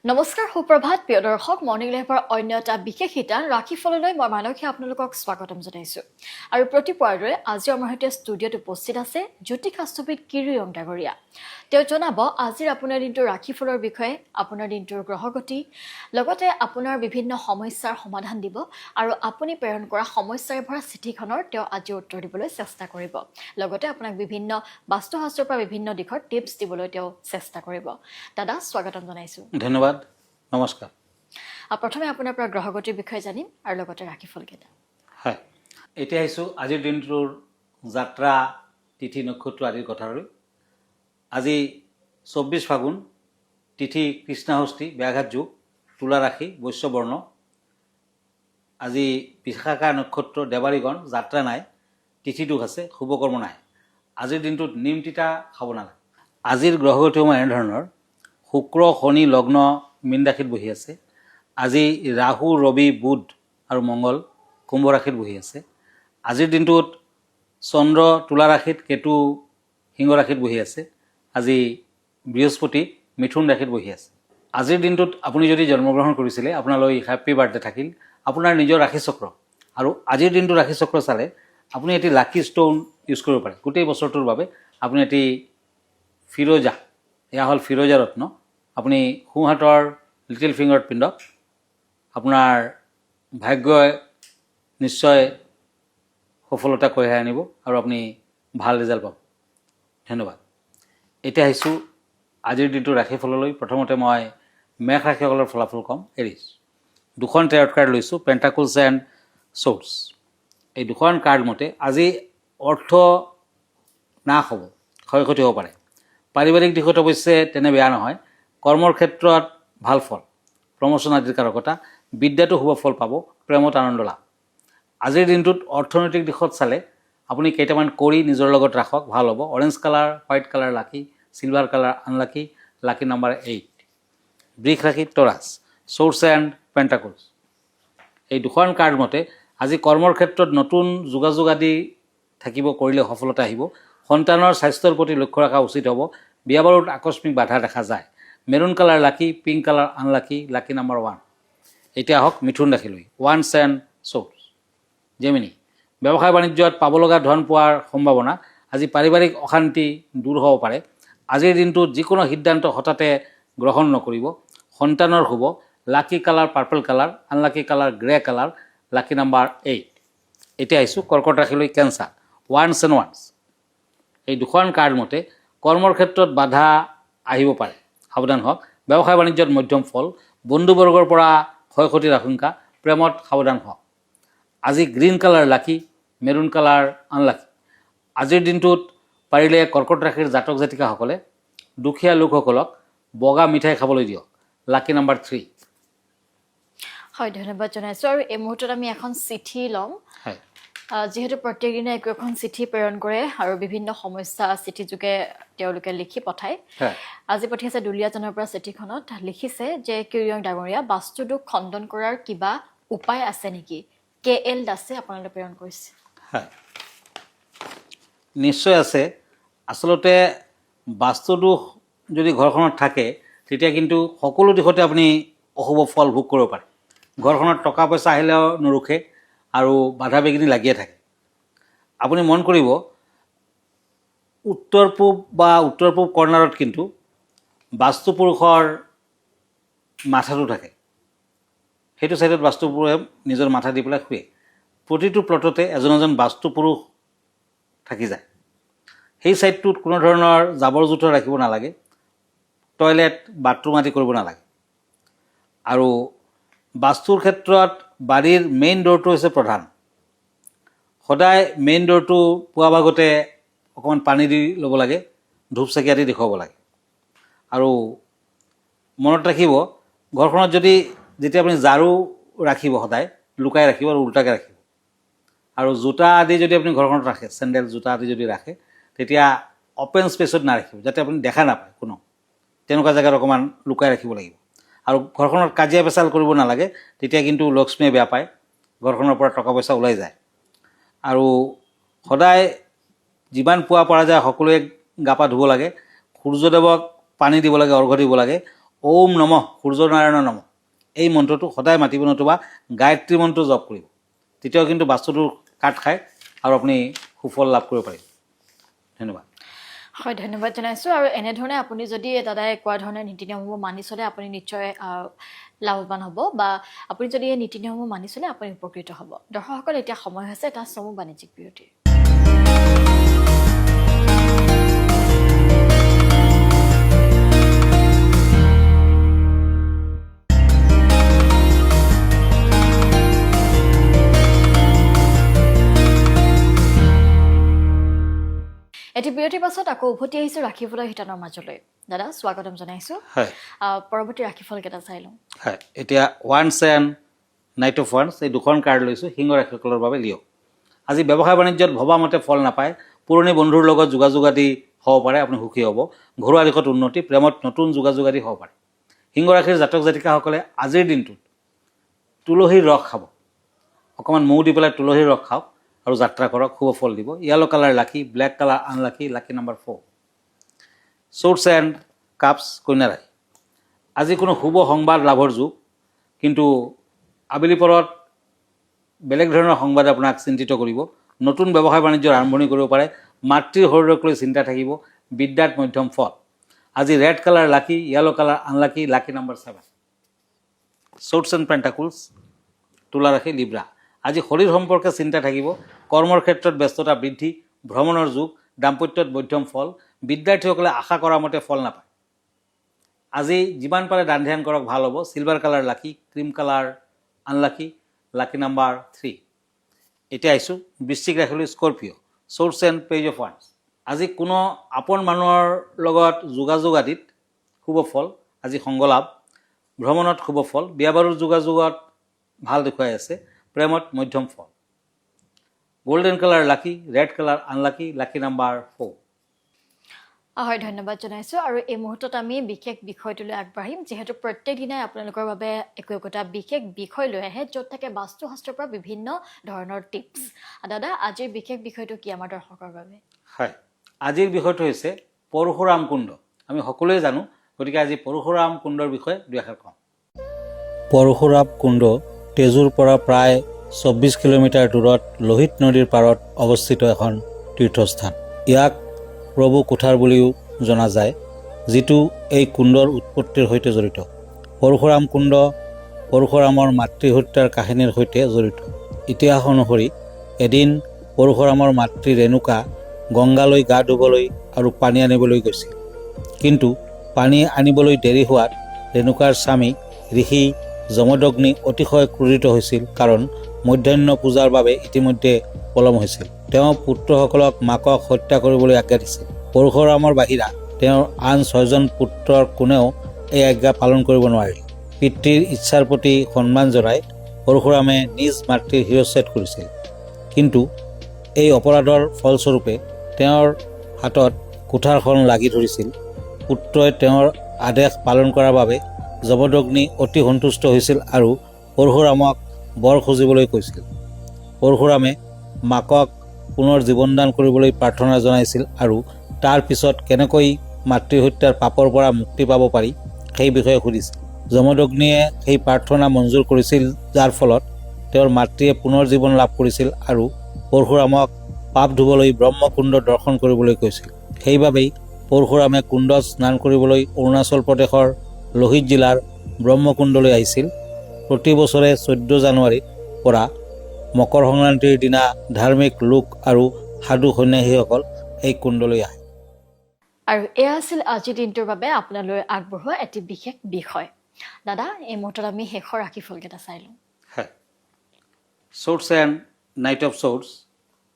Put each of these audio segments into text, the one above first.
নমস্কাৰ সুপ্ৰভাত প্ৰিয় দৰ্শক মৰ্নিং লাইভৰ অন্য এটা বিশেষ শিতান ৰাশিফললৈ মই মানসী আপোনালোকক স্বাগতম জনাইছোঁ আৰু প্ৰতিপুৱাৰ দৰে আজি আমাৰ সৈতে ষ্টুডিঅ'ত উপস্থিত আছে জ্যোতিষাস্ত্ৰবিদ কিৰিয়ং ডাঙৰীয়া তেওঁ জনাব আজিৰ আপোনাৰ দিনটোৰ ৰাশিফলৰ বিষয়ে আপোনাৰ দিনটোৰ গ্ৰহগতি লগতে আপোনাৰ বিভিন্ন সমস্যাৰ সমাধান দিব আৰু আপুনি প্ৰেৰণ কৰা সমস্যাৰে ভৰা চিঠিখনৰ তেওঁ আজি উত্তৰ দিবলৈ চেষ্টা কৰিব লগতে আপোনাক বিভিন্ন বাস্তুশাস্ত্ৰৰ পৰা বিভিন্ন দিশৰ টিপছ দিবলৈ তেওঁ চেষ্টা কৰিব দাদা স্বাগতম জনাইছোঁ ধন্যবাদ নমস্কাৰ প্ৰথমে আপোনাৰ পৰা গ্ৰহগতিৰ বিষয়ে জানিম আৰু লগতে ৰাশিফল কেইটা হয় এতিয়া আহিছোঁ আজিৰ দিনটোৰ যাত্ৰা তিথি নক্ষত্ৰ আদিৰ কথালৈ আজি 24 ফাগুন তিথি কৃষ্ণাষষ্ঠী ব্যাঘাত যোগ তুলা ৰাশি বৈশ্য বৰ্ণ আজি বিশাখা নক্ষত্ৰ দেৱাৰীগণ যাত্ৰা নাই তিথি দুখ আছে শুভকৰ্ম নাই আজিৰ দিনটোত নিম তিতা খাব নালাগে আজিৰ গ্ৰহগতিসমূহ এনেধৰণৰ শুক্ৰ শনি লগ্ন মীন ৰাশিত বহি আছে আজি ৰাহু ৰবি বুধ আৰু মংগল কুম্ভ ৰাশিত বহি আছে আজিৰ দিনটোত চন্দ্ৰ তুলা ৰাশিত কেতু সিংহ ৰাশিত বহি আছে আজি বৃহস্পতি মিথুন ৰাশিত বহি আছে আজিৰ দিনটোত আপুনি যদি জন্মগ্ৰহণ কৰিছিলে আপোনালৈ হেপী বাৰ্থডে থাকিল আপোনাৰ নিজৰ ৰাশিচক্ৰ আৰু আজিৰ দিনটো ৰাশিচক্ৰ চালে আপুনি এটি লাকি ষ্টোন ইউজ কৰিব পাৰে গোটেই বছৰটোৰ বাবে আপুনি এটি ফিৰোজা এয়া হ'ল ফিৰোজা ৰত্ন আপুনি সোঁহাতৰ লিটিল ফিংগাৰত পিন্ধক আপোনাৰ ভাগ্যই নিশ্চয় সফলতা কঢ়িয়াই আনিব আৰু আপুনি ভাল ৰিজাল্ট পাব ধন্যবাদ এতিয়া আহিছোঁ আজিৰ দিনটোৰ ৰাশিফললৈ প্ৰথমতে মই মেঘ ৰাশিসকলৰ ফলাফল ক'ম এৰিছ দুখন টেৰট কাৰ্ড লৈছোঁ পেণ্টাকলছ এণ্ড শ্বৰ্টছ এই দুখন কাৰ্ড মতে আজি অৰ্থ নাশ হ'ব ক্ষয় ক্ষতি হ'ব পাৰে পাৰিবাৰিক দিশত অৱশ্যে তেনে বেয়া নহয় কৰ্মৰ ক্ষেত্ৰত ভাল ফল প্ৰমোচন আদিৰ কাৰকতা বিদ্যাটো শুভ ফল পাব প্ৰেমত আনন্দ লাভ আজিৰ দিনটোত অৰ্থনৈতিক দিশত চালে আপুনি কেইটামান কৰি নিজৰ লগত ৰাখক ভাল হ'ব অৰেঞ্জ কালাৰ হোৱাইট কালাৰ লাকি silver colour unlucky lucky number 8 বৃষ ৰাশি টৰাছ শ্বৰ্টছ এণ্ড পেণ্টাকলছ এই দুখন কাৰ্ড মতে আজি কৰ্মৰ ক্ষেত্ৰত নতুন যোগাযোগ আদি থাকিব কৰিলে সফলতা আহিব সন্তানৰ স্বাস্থ্যৰ প্ৰতি লক্ষ্য ৰখা উচিত হ'ব বিয়া বাৰুত আকস্মিক বাধা দেখা যায় মেৰুন কালাৰ লাকি pink colour unlucky lucky number 1 এতিয়া আহক মিথুন ৰাশিলৈ ওৱান্স এণ্ড শ্বৰ্টছ জেমিনি ব্যৱসায় বাণিজ্যত পাব লগা ধন পোৱাৰ সম্ভাৱনা আজি পাৰিবাৰিক অশান্তি দূৰ হ'ব পাৰে আজিৰ দিনটোত যিকোনো সিদ্ধান্ত হঠাতে গ্ৰহণ নকৰিব সন্তানৰ শুভ লাকি colour purple colour unlucky colour grey colour লাকি নাম্বাৰ 8 এতিয়া আহিছোঁ কৰ্কট ৰাশিলৈ কেঞ্চাৰ ওৱান্স এণ্ড ওৱান্স এই দুখন কাৰ্ড মতে কৰ্মৰ ক্ষেত্ৰত বাধা আহিব পাৰে সাৱধান হওক ব্যৱসায় বাণিজ্যত মধ্যম ফল বন্ধুবৰ্গৰ পৰা ক্ষয় ক্ষতিৰ আশংকা প্ৰেমত সাৱধান হওক আজি গ্ৰীণ কালাৰ লাকি মেৰুন কালাৰ আনলাকি আজিৰ দিনটোত পাৰিলে কৰ্কট ৰাশিৰ জাতক জাতিকাসকলে দুখীয়া লোকসকলক বগা মিঠাই খাবলৈ দিয়ক লাকি নাম্বাৰ 3 হয় ধন্যবাদ জনাইছোঁ আৰু এই মুহূৰ্তত আমি এখন চিঠি ল'ম হয় যিহেতু প্ৰত্যেক দিনে একো এখন চিঠি প্ৰেৰণ কৰে আৰু বিভিন্ন সমস্যা চিঠিযোগে তেওঁলোকে লিখি পঠায় হয় আজি পঠিয়াইছে দুলীয়াজনৰ পৰা চিঠিখনত লিখিছে যে কিৰিয়ং ডাঙৰীয়া বাস্তুদোষ খণ্ডন কৰাৰ কিবা উপায় আছে নেকি KL দাসে আপোনালৈ প্ৰেৰণ কৰিছে হয় নিশ্চয় আছে আচলতে বাস্তুদোষ যদি ঘৰখনত থাকে তেতিয়া কিন্তু সকলো দিশতে আপুনি অশুভ ফল ভোগ কৰিব পাৰে ঘৰখনত টকা পইচা আহিলেও নৰখে আৰু বাধা বিঘিনি লাগিয়ে থাকে আপুনি মন কৰিব উত্তৰ পূব কৰ্ণাৰত কিন্তু বাস্তুপুৰুষৰ মাথাটো থাকে সেইটো চাইডত বাস্তুপুৰুষে নিজৰ মাথা দি পেলাই শুৱে প্ৰতিটো প্লটতে এজন এজন বাস্তুপুৰুষ থাকি যায় সেই চাইডটোত কোনো ধৰণৰ জাবৰ জোঁথৰ ৰাখিব নালাগে টয়লেট বাথৰুম আদি কৰিব নালাগে আৰু বাস্তুৰ ক্ষেত্ৰত বাৰীৰ মেইন ডোৰটো হৈছে প্ৰধান সদায় মেইন ডোৰটো পুৱা ভাগতে অকণমান পানী দি ল'ব লাগে ধূপ চাকি আদি দেখুৱাব লাগে আৰু মনত ৰাখিব ঘৰখনত যদি যেতিয়া আপুনি ঝাৰু ৰাখিব সদায় লুকাই ৰাখিব আৰু উল্টাকৈ ৰাখিব আৰু জোতা আদি যদি আপুনি ঘৰখনত ৰাখে চেণ্ডেল জোতা আদি যদি ৰাখে তেতিয়া অ'পেন স্পেচত নাৰাখিব যাতে আপুনি দেখা নাপায় কোনো তেনেকুৱা জেগাত অকণমান লুকাই ৰাখিব লাগিব আৰু ঘৰখনত কাজিয়া পেচাল কৰিব নালাগে তেতিয়া কিন্তু লক্ষ্মীয়ে বেয়া পায় ঘৰখনৰ পৰা টকা পইচা ওলাই যায় আৰু সদায় যিমান পোৱা পৰা যায় সকলোৱে গা পা ধুব লাগে সূৰ্যদেৱক পানী দিব লাগে অৰ্ঘ্য দিব লাগে ওম নমঃ সূৰ্যনাৰায়ণ নমঃ এই মন্ত্ৰটো সদায় মাতিব, নতুবা গায়ত্ৰী মন্ত্ৰ জপ কৰিব। তেতিয়াও কিন্তু বাস্তুটো কাট খায় আৰু আপুনি সুফল লাভ কৰিব পাৰিব। ধন্যবাদ। হয়, ধন্যবাদ জনাইছোঁ। আৰু এনেধৰণে আপুনি যদি দাদাই কোৱা ধৰণে নীতি নিয়মসমূহ মানি চলে আপুনি নিশ্চয় লাভৱান হ'ব, বা আপুনি যদি এই নীতি নিয়মসমূহ মানি চলে আপুনি উপকৃত হ'ব। দৰ্শকসকল, এতিয়া সময় হৈছে এটা চমু বাণিজ্যিক বিৰতিৰ। এটি বিৰতিৰ পাছত আকৌ উভতি আহিছোঁ ৰাশিফলৰ শিতানৰ মাজলৈ। দাদা স্বাগতম জনাইছোঁ। হয় পৰৱৰ্তী ৰাশিফলকেইটা চাই লওঁ। হয়, এতিয়া once and night of once এই দুখন কাৰ্ড লৈছোঁ সিংহ ৰাশিসকলৰ বাবে লিঅ'। আজি ব্যৱসায় বাণিজ্যত ভবামতে ফল নাপায়, পুৰণি বন্ধুৰ লগত যোগাযোগ আদি হ'ব পাৰে, আপুনি সুখী হ'ব। ঘৰুৱা দিশত উন্নতি, প্ৰেমত নতুন যোগাযোগ আদি হ'ব পাৰে। সিংহ ৰাশিৰ জাতক জাতিকাসকলে আজিৰ দিনটোত তুলসীৰ ৰস খাব, অকণমান মৌ দি পেলাই তুলসীৰ ৰস খাওক আৰু যাত্ৰা কৰক, শুভ ফল দিব। Yellow colour lucky, black colour unlucky, lucky number 4। Sorts and cups কন্যা ৰাশি। আজি কোনো শুভ সংবাদ লাভৰ যুগ, কিন্তু আবেলি পৰত বেলেগ ধৰণৰ সংবাদে আপোনাক চিন্তিত কৰিব। নতুন ব্যৱসায় বাণিজ্যৰ আৰম্ভণি কৰিব পাৰে। মাতৃৰ শৰীৰক লৈ চিন্তা থাকিব। বিদ্যাত মধ্যম ফল। আজি red colour lucky, yellow colour unlucky, lucky number 7। Swords and pentacles তুলা ৰাশি লিব্ৰা। আজি শৰীৰ সম্পৰ্কে চিন্তা থাকিব। কৰ্মৰ ক্ষেত্ৰত ব্যস্ততা বৃদ্ধি, ভ্ৰমণৰ যুগ, দাম্পত্যত মধ্যম ফল। বিদ্যাৰ্থীসকলে আশা কৰা মতে ফল নাপায়। আজি যিমান পাৰে দান ধ্যান কৰক, ভাল হ'ব। Silver colour lucky, cream colour unlucky, lucky number 3। এতিয়া আহিছোঁ বৃশ্চিক ৰাশিলৈ Scorpio'. Swords and page of ওৱান্স। আজি কোনো আপোন মানুহৰ লগত যোগাযোগ আদিত শুভ ফল। আজি সংগ লাভ, ভ্ৰমণত শুভ ফল। বিয়া বাৰুৰ যোগাযোগত ভাল দেখুৱাই আছে। প্ৰেমত মধ্যম ফল। গোল্ডেন কালাৰ লাকি, red colour unlucky, lucky number 4। হয়, ধন্যবাদ জনাইছোঁ। আৰু এই মুহূৰ্তত আমি বিশেষ বিষয়টোলৈ আগবাঢ়িম, যিহেতু প্ৰত্যেক দিনাই আপোনালোকৰ বাবে একোটা বিশেষ বিষয় লৈ আহে, য'ত থাকে বাস্তুশাস্ত্ৰৰ পৰা বিভিন্ন ধৰণৰ টিপছ। দাদা, আজিৰ বিশেষ বিষয়টো কি আমাৰ দৰ্শকৰ বাবে? হয়, আজিৰ বিষয়টো হৈছে পৰশুৰাম কুণ্ড। আমি সকলোৱে জানো, গতিকে আজি পৰশুৰাম কুণ্ডৰ বিষয়ে দুই এষাৰ কওঁ। পৰশুৰাম কুণ্ড তেজুৰ পৰা প্ৰায় 24 কিলোমিটাৰ দূৰত লোহিত নদীৰ পাৰত অৱস্থিত এখন তীৰ্থস্থান। ইয়াক প্ৰভু কুঠাৰ বুলিও জনা যায়, যিটো এই কুণ্ডৰ উৎপত্তিৰ সৈতে জড়িত। পৰশুৰাম কুণ্ড পৰশুৰামৰ মাতৃ হত্যাৰ কাহিনীৰ সৈতে জড়িত। ইতিহাস অনুসৰি এদিন পৰশুৰামৰ মাতৃ ৰেণুকা গংগালৈ গা ধুবলৈ আৰু পানী আনিবলৈ গৈছিল। কিন্তু পানী আনিবলৈ দেৰি হোৱাত ৰেণুকাৰ স্বামী ঋষি যমদগ্নি অতিশয় ক্ৰোধিত হৈছিল, কাৰণ মধ্যাহ্ন পূজাৰ বাবে ইতিমধ্যে পলম হৈছিল। তেওঁ পুত্ৰসকলক মাকক হত্যা কৰিবলৈ আজ্ঞা দিছিল। পৰশুৰামৰ বাহিৰা তেওঁৰ আন 6জন পুত্ৰৰ কোনেও এই আজ্ঞা পালন কৰিব নোৱাৰিল। পিতৃৰ ইচ্ছাৰ প্ৰতি সন্মান জনাই পৰশুৰামে নিজ মাতৃৰ শিৰচ্ছেদ কৰিছিল। কিন্তু এই অপৰাধৰ ফলস্বৰূপে তেওঁৰ হাতত কুঠাৰখন লাগি ধৰিছিল। পুত্ৰই তেওঁৰ আদেশ পালন কৰাৰ বাবে যমদগ্নি অতি সন্তুষ্ট হৈছিল আৰু পৰশুৰামক বৰ খুজিবলৈ কৈছিল। পৰশুৰামে মাকক পুনৰ জীৱনদান কৰিবলৈ প্ৰাৰ্থনা জনাইছিল আৰু তাৰ পিছত কেনেকৈ মাতৃ হত্যাৰ পাপৰ পৰা মুক্তি পাব পাৰি সেই বিষয়ে সুধিছিল। যমদগ্নিয়ে সেই প্ৰাৰ্থনা মঞ্জুৰ কৰিছিল, যাৰ ফলত তেওঁৰ মাতৃয়ে পুনৰ জীৱন লাভ কৰিছিল আৰু পৰশুৰামক পাপ ধুবলৈ ব্ৰহ্মকুণ্ড দৰ্শন কৰিবলৈ কৈছিল। সেইবাবেই পৰশুৰামে কুণ্ডত স্নান কৰিবলৈ অৰুণাচল প্ৰদেশৰ লোহিত জিলাৰ ব্ৰহ্মকুণ্ডলৈ আহিছিল। প্ৰতি বছৰে 14 জানুৱাৰীৰ পৰা মকৰ সংক্ৰান্তিৰ দিনা ধাৰ্মিক লোক আৰু সাধু সন্যাসীসকল এই কুণ্ডলৈ আহে। আৰু এয়া আছিল আজিৰ দিনটোৰ বাবে আপোনালৈ আগবঢ়োৱা এটি বিশেষ বিষয়। দাদা, এই মুহূৰ্তত আমি শেষৰ ৰাশিফলকেইটা চাই লওঁ। হয়, sorts and night of sorts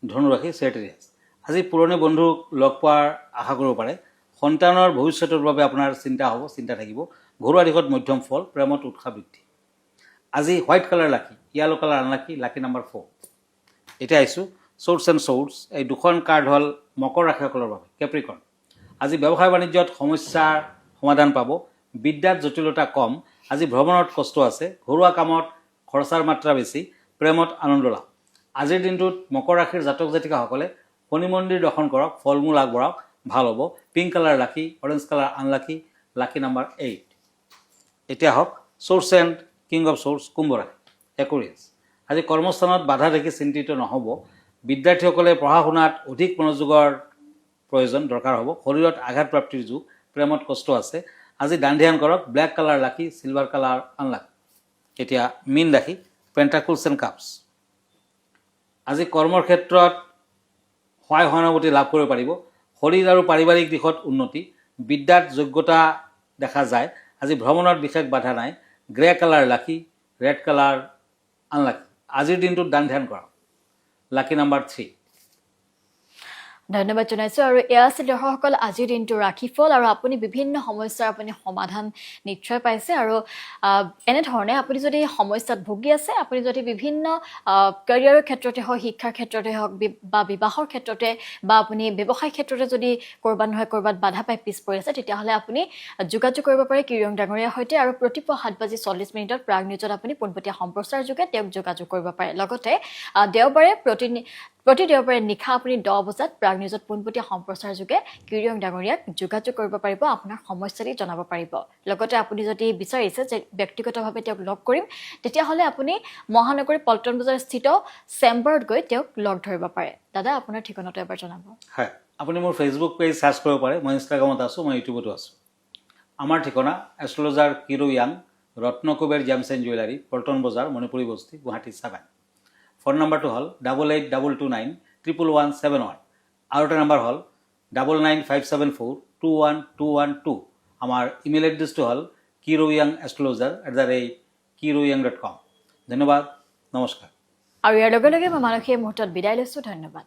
ধনু ৰাশি চেৰিটেৰিয়াছ। আজি পুৰণি বন্ধুক লগ পোৱাৰ আশা কৰিব পাৰে। সন্তানৰ ভৱিষ্যতৰ বাবে আপোনাৰ চিন্তা থাকিব। ঘৰুৱা দিশত মধ্যম ফল, প্ৰেমত উৎসাহ বৃদ্ধি। আজি white colour lucky, yellow colour unlucky, lucky number 4। এতিয়া আহিছোঁ চৰ্টছ এণ্ড চৰ্টছ। এই দুখন কাৰ্ড হ'ল মকৰ ৰাশিসকলৰ বাবে কেপ্ৰিকন। আজি ব্যৱসায় বাণিজ্যত সমস্যাৰ সমাধান পাব। বিদ্যাত জটিলতা কম। আজি ভ্ৰমণত কষ্ট আছে। ঘৰুৱা কামত খৰচাৰ মাত্ৰা বেছি। প্ৰেমত আনন্দ লাভ। আজিৰ দিনটোত মকৰ ৰাশিৰ জাতক জাতিকাসকলে শনি মন্দিৰ দৰ্শন কৰক, ফল মূল আগবঢ়াওক, ভাল হ'ব। Pink colour lucky, orange colour unlucky, lucky number 8। এতিয়া হওক swords and king of swords কুম্ভ ৰাশি একুৰিয়াছ। আজি কৰ্মস্থানত বাধা দেখি চিন্তিত নহ'ব। বিদ্যাৰ্থীসকলে পঢ়া শুনাত অধিক মনোযোগৰ প্ৰয়োজন দৰকাৰ হ'ব। শৰীৰত আঘাতপ্ৰাপ্তিৰ যুগ, প্ৰেমত কষ্ট আছে। আজি দান ধ্যান কৰক। ব্লেক কালাৰ লাকি, চিলভাৰ কালাৰ আনলাকি। এতিয়া মীন ৰাশি পেণ্টাকুলছ এণ্ড কাপছ। আজি কৰ্মৰ ক্ষেত্ৰত সহায় সহানুভূতি লাভ কৰিব পাৰিব। শৰীৰ আৰু পাৰিবাৰিক দিশত উন্নতি, বিদ্যাত যোগ্যতা দেখা যায়। আজি ভ্ৰমণত বিশেষ বাধা নাই। গ্ৰে কালাৰ লাকি, ৰেড কালাৰ আনলাকি। আজিৰ দিনটোত দান ধ্যান কৰক। লাকি নাম্বাৰ 3। ধন্যবাদ জনাইছোঁ। আৰু এয়া আছিল দৰ্শকসকল আজিৰ দিনটোৰ ৰাশিফল। আৰু আপুনি বিভিন্ন সমস্যাৰ আপুনি সমাধান নিশ্চয় পাইছে। আৰু এনেধৰণে আপুনি যদি সমস্যাত ভুগি আছে, আপুনি যদি বিভিন্ন কেৰিয়াৰৰ ক্ষেত্ৰতে হওক, শিক্ষাৰ ক্ষেত্ৰতে হওক, বা বিবাহৰ ক্ষেত্ৰতে, বা আপুনি ব্যৱসায় ক্ষেত্ৰতে যদি ক'ৰবাত নহয় ক'ৰবাত বাধা পাই পিছ পৰি আছে, তেতিয়াহ'লে আপুনি যোগাযোগ কৰিব পাৰে কিৰিয়ং ডাঙৰীয়াৰ সৈতে। আৰু ৰাতিপুৱা 7:40 প্ৰাগ নিউজত আপুনি পোনপটীয়া সম্প্ৰচাৰ যোগে তেওঁক যোগাযোগ কৰিব পাৰে। লগতে দেওবাৰে প্ৰতি দেওবাৰে নিশা আপুনি 10 বজাত প্ৰাগ নিউজত পোনপটীয়া সম্প্ৰচাৰ যোগে কিৰিয়ং ডাঙৰীয়াক যোগাযোগ কৰিব পাৰিব, আপোনাৰ সমস্যাটি জনাব পাৰিব। লগতে আপুনি যদি বিচাৰিছে যে ব্যক্তিগতভাৱে তেওঁক লগ কৰিম, তেতিয়াহ'লে আপুনি মহানগৰী পল্টন বজাৰ স্থিত চেম্বাৰত গৈ তেওঁক লগ ধৰিব পাৰে। দাদা, আপোনাৰ ঠিকনাটো এবাৰ জনাব। হয়, আপুনি মোৰ ফেচবুক পেজ চাৰ্চ কৰিব পাৰে। মই ইনষ্টাগ্ৰামত আছোঁ, মই ইউটিউবতো আছোঁ। আমাৰ ঠিকনা astrologer Kiro Yang, Ratnakuber gems and jewellery, Paltan Bazar, Manipuri বস্তি, গুৱাহাটী 7। ফোন নম্বৰটো হ'ল 8822911171। আৰু এটা নম্বৰ হ'ল 9957421212। আমাৰ ইমেইল এড্ৰেছটো হ'ল kiroyangastrologer@kiroyang.com। ধন্যবাদ, নমস্কাৰ। আৰু ইয়াৰ লগে লগে মই মানসী মুহূৰ্তত বিদায় লৈছোঁ। ধন্যবাদ।